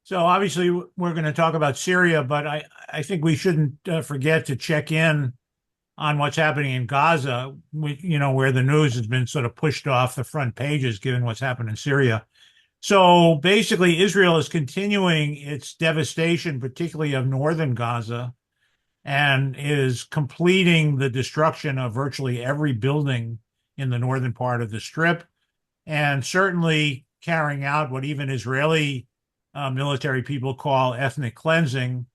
So obviously we're going to talk about Syria, but I think we shouldn't forget to check in on what's happening in Gaza, where the news has been sort of pushed off the front pages given what's happened in Syria. So basically, Israel is continuing its devastation, particularly of northern Gaza, and is completing the destruction of virtually every building in the northern part of the Strip, and certainly carrying out what even Israeli military people call ethnic cleansing,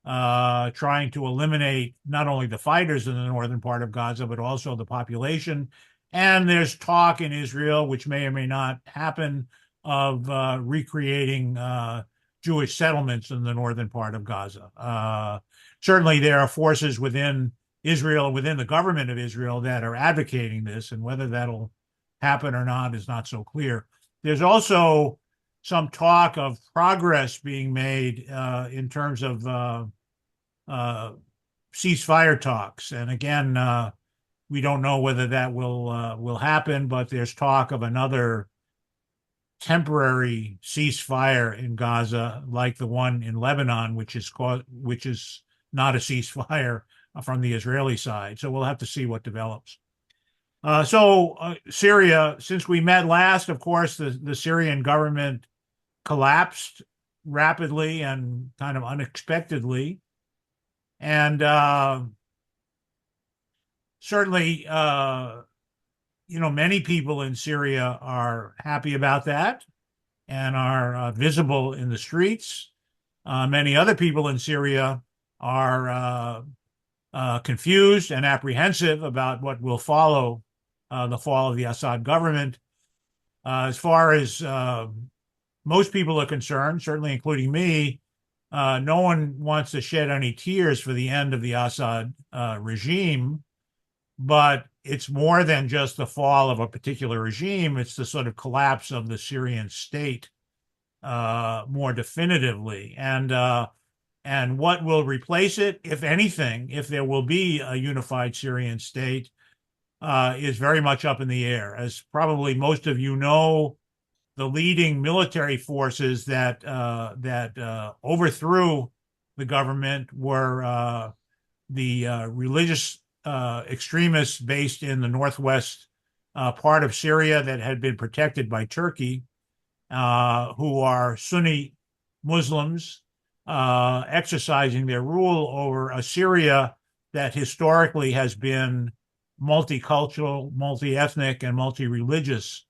trying to eliminate not only the fighters in the northern part of Gaza, but also the population. And there's talk in Israel, which may or may not happen, of recreating Jewish settlements in the northern part of Gaza. Certainly, there are forces within Israel, within the government of Israel, that are advocating this, and whether that'll happen or not is not so clear. There's also some talk of progress being made in terms of uh, ceasefire talks, and again, we don't know whether that will happen. But there's talk of another temporary ceasefire in Gaza, like the one in Lebanon, which is not a ceasefire from the Israeli side. So we'll have to see what develops. Syria, since we met last, of course, the Syrian government collapsed rapidly and kind of unexpectedly. And certainly, many people in Syria are happy about that and are visible in the streets. Many other people in Syria are confused and apprehensive about what will follow the fall of the Assad government. As far as most people are concerned, certainly including me, no one wants to shed any tears for the end of the Assad regime, but it's more than just the fall of a particular regime. It's the sort of collapse of the Syrian state more definitively. And what will replace it, if anything, if there will be a unified Syrian state, is very much up in the air. As probably most of you know, the leading military forces that overthrew the government were the religious extremists based in the northwest part of Syria that had been protected by Turkey, who are Sunni Muslims exercising their rule over a Syria that historically has been multicultural, multi-ethnic, and multi-religious.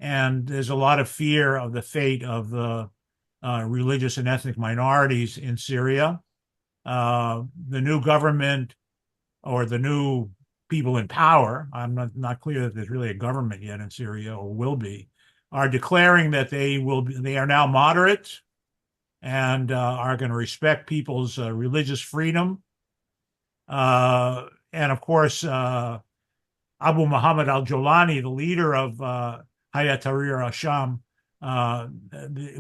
And there's a lot of fear of the fate of the religious and ethnic minorities in Syria. The new government, or the new people in power, I'm not clear that there's really a government yet in Syria or will be, are declaring that they are now moderate and are going to respect people's religious freedom. And of course, Abu Muhammad al-Jolani, the leader of Hayat Tahrir al-Sham,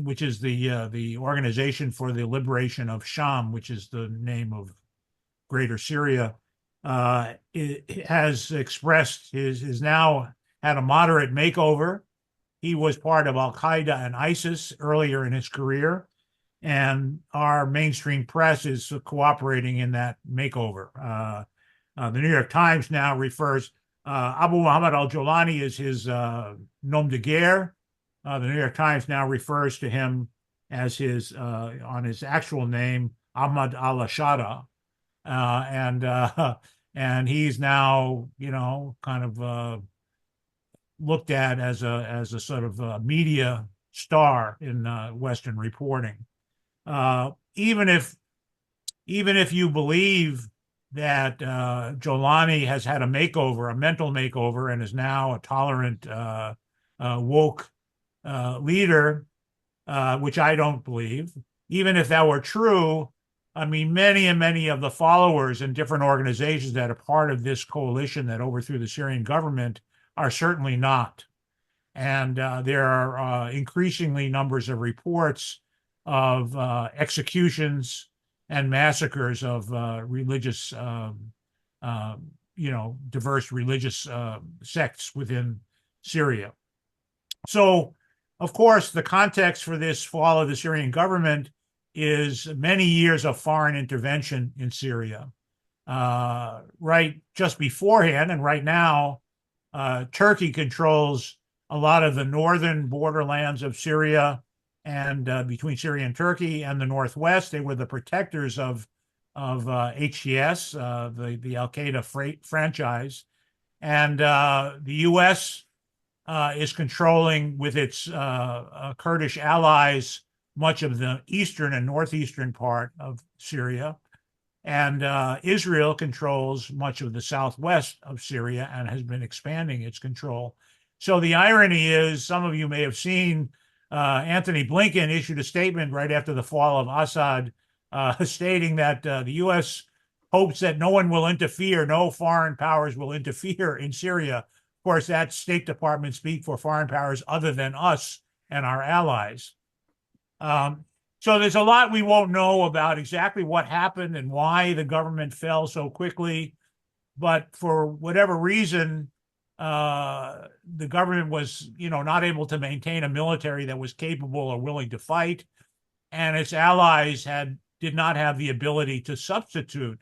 which is the Organization for the Liberation of Sham, which is the name of Greater Syria, has expressed is now had a moderate makeover. He was part of Al-Qaeda and ISIS earlier in his career, and our mainstream press is cooperating in that makeover. The New York Times now refers Abu Muhammad al-Jolani is his nom de guerre. The New York Times now refers to him as his on his actual name, Ahmad al-Ashara, and he's now kind of looked at as a sort of media star in Western reporting. Even if you believe that Jolani has had a makeover, a mental makeover, and is now a tolerant, woke leader, which I don't believe. Even if that were true, I mean, many and many of the followers in different organizations that are part of this coalition that overthrew the Syrian government are certainly not. And there are increasingly numbers of reports of executions and massacres of religious, diverse religious sects within Syria. So Of course, the context for this fall of the Syrian government is many years of foreign intervention in Syria. Right just beforehand, and right now, Turkey controls a lot of the northern borderlands of Syria and between Syria and Turkey, and the northwest. They were the protectors of HTS, the Al Qaeda franchise, and the U.S. Is controlling with its Kurdish allies much of the eastern and northeastern part of Syria. And Israel controls much of the southwest of Syria and has been expanding its control. So the irony is, some of you may have seen Anthony Blinken issued a statement right after the fall of Assad, stating that the U.S. hopes that no one will interfere, no foreign powers will interfere in Syria. Of course, that's State Department speak for foreign powers other than us and our allies. So there's a lot we won't know about exactly what happened and why the government fell so quickly. But for whatever reason, the government was, not able to maintain a military that was capable or willing to fight, and its allies did not have the ability to substitute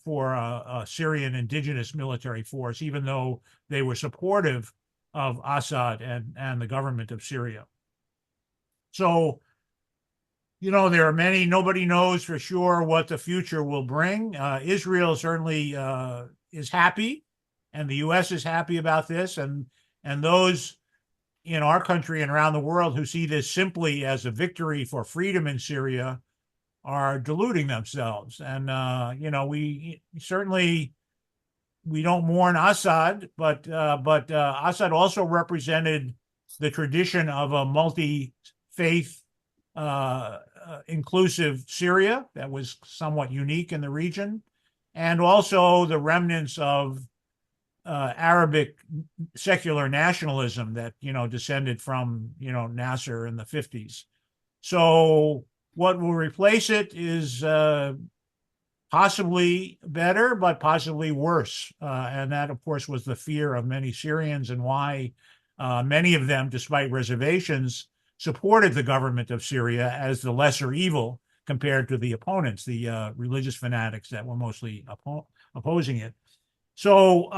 for a Syrian indigenous military force, even though they were supportive of Assad and the government of Syria. So, there are many, nobody knows for sure what the future will bring. Israel certainly is happy, and the U.S. is happy about this. And those in our country and around the world who see this simply as a victory for freedom in Syria are deluding themselves. And, we certainly, we don't mourn Assad, but Assad also represented the tradition of a multi-faith, inclusive Syria that was somewhat unique in the region, and also the remnants of Arabic secular nationalism that, descended from, Nasser in the 50s. So what will replace it is possibly better, but possibly worse. And that, of course, was the fear of many Syrians, and why many of them, despite reservations, supported the government of Syria as the lesser evil compared to the opponents, the religious fanatics that were mostly opposing it. So,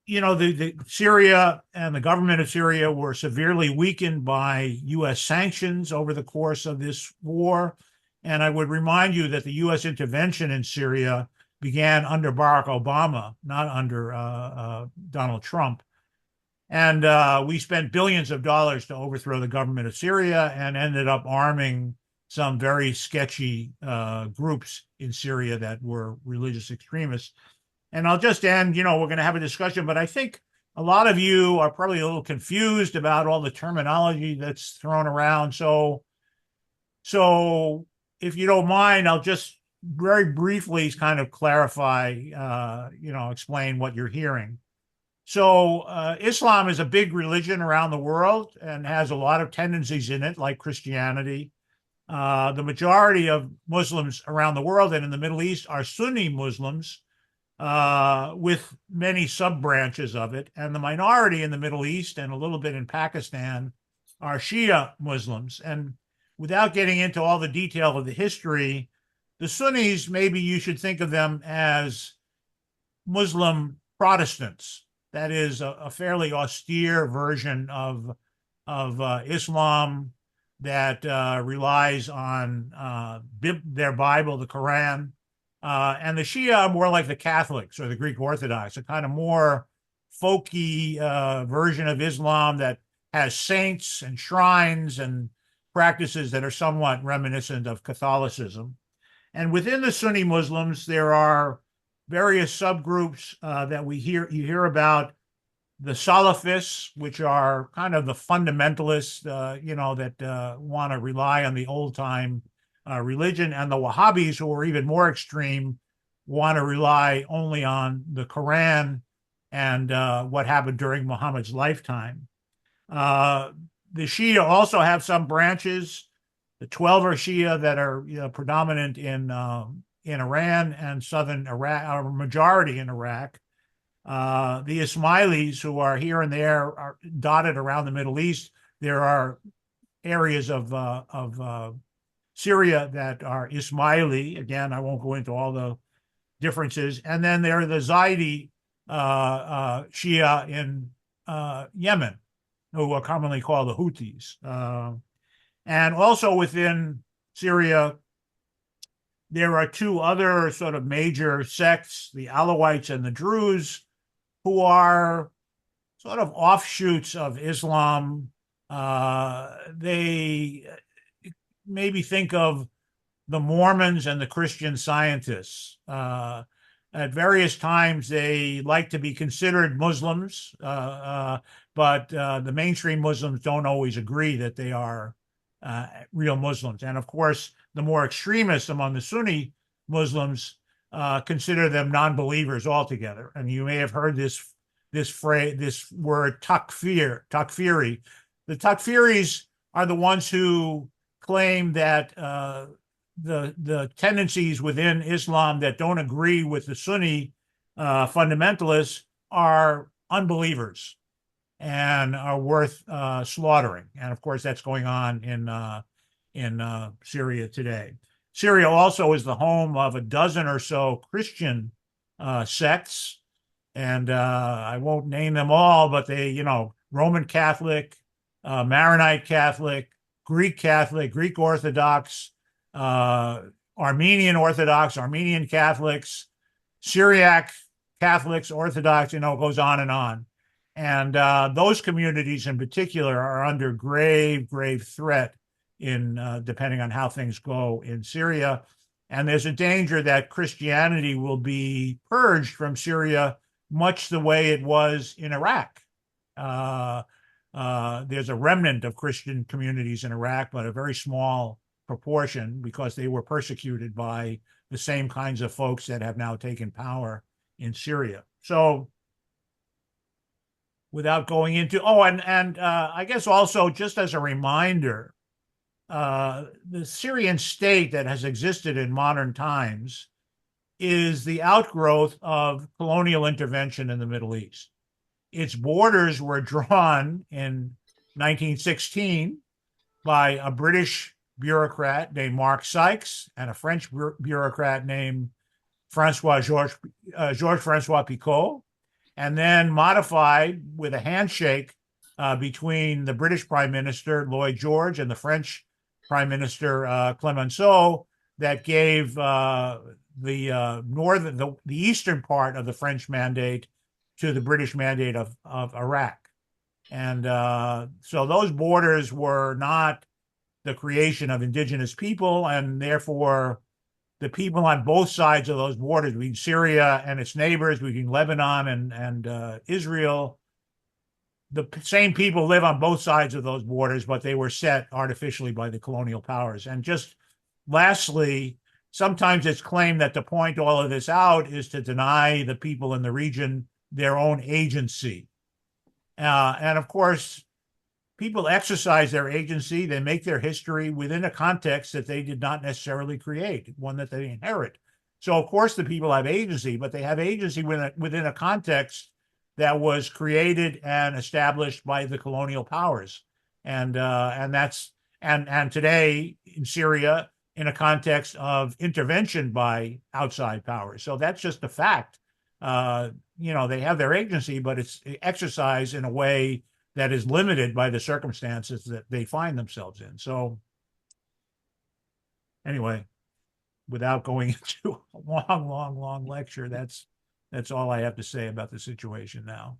the Syria and the government of Syria were severely weakened by U.S. sanctions over the course of this war. And I would remind you that the U.S. intervention in Syria began under Barack Obama, not under Donald Trump. And we spent billions of dollars to overthrow the government of Syria, and ended up arming some very sketchy groups in Syria that were religious extremists. And I'll just end, we're going to have a discussion, but I think a lot of you are probably a little confused about all the terminology that's thrown around. So if you don't mind, I'll just very briefly kind of clarify, explain what you're hearing. So Islam is a big religion around the world and has a lot of tendencies in it, like Christianity. The majority of Muslims around the world and in the Middle East are Sunni Muslims, with many sub-branches of it. And the minority in the Middle East and a little bit in Pakistan are Shia Muslims. And without getting into all the detail of the history, the Sunnis, maybe you should think of them as Muslim Protestants. That is a fairly austere version of Islam that relies on their Bible, the Quran. And the Shia are more like the Catholics or the Greek Orthodox, a kind of more folky version of Islam that has saints and shrines and practices that are somewhat reminiscent of Catholicism. And within the Sunni Muslims, there are various subgroups that you hear about. The Salafists, which are kind of the fundamentalists, that want to rely on the old-time religion, and the Wahhabis, who are even more extreme, want to rely only on the Quran and what happened during Muhammad's lifetime. The Shia also have some branches. The 12 are Shia that are predominant in Iran and southern Iraq, or majority in Iraq. The Ismailis, who are here and there, are dotted around the Middle East. There are areas of Syria that are Ismaili. Again, I won't go into all the differences. And then there are the Zaidi Shia in Yemen, who are commonly called the Houthis. And also within Syria, there are two other sort of major sects, the Alawites and the Druze, who are sort of offshoots of Islam. They maybe think of the Mormons and the Christian Scientists. At various times, they like to be considered Muslims, but the mainstream Muslims don't always agree that they are real Muslims. And of course, the more extremists among the Sunni Muslims consider them non-believers altogether. And you may have heard this phrase, this word takfiri. The takfiris are the ones who claim that the tendencies within Islam that don't agree with the Sunni fundamentalists are unbelievers and are worth slaughtering. And of course, that's going on in Syria today. Syria also is the home of a dozen or so Christian sects, and I won't name them all, but they, Roman Catholic, Maronite Catholic, Greek Catholic, Greek Orthodox, Armenian Orthodox, Armenian Catholics, Syriac Catholics, Orthodox, it goes on and on. And those communities in particular are under grave, grave threat depending on how things go in Syria. And there's a danger that Christianity will be purged from Syria much the way it was in Iraq. There's a remnant of Christian communities in Iraq, but a very small proportion because they were persecuted by the same kinds of folks that have now taken power in Syria. So without going into, I guess also just as a reminder, the Syrian state that has existed in modern times is the outgrowth of colonial intervention in the Middle East. Its borders were drawn in 1916 by a British bureaucrat named Mark Sykes and a French bureaucrat named Georges-Francois Picot, and then modified with a handshake between the British Prime Minister Lloyd George and the French Prime Minister Clemenceau that gave the eastern part of the French mandate to the British mandate of Iraq. And so those borders were not the creation of indigenous people, and therefore the people on both sides of those borders, between Syria and its neighbors, between Lebanon and Israel, the same people live on both sides of those borders, but they were set artificially by the colonial powers. And just lastly, sometimes it's claimed that to point all of this out is to deny the people in the region their own agency. And of course, people exercise their agency, they make their history within a context that they did not necessarily create, one that they inherit. So of course the people have agency, but they have agency within a context that was created and established by the colonial powers. And today in Syria, in a context of intervention by outside powers. So that's just a fact. They have their agency, but it's exercised in a way that is limited by the circumstances that they find themselves in. So anyway, without going into a long lecture, that's all I have to say about the situation now.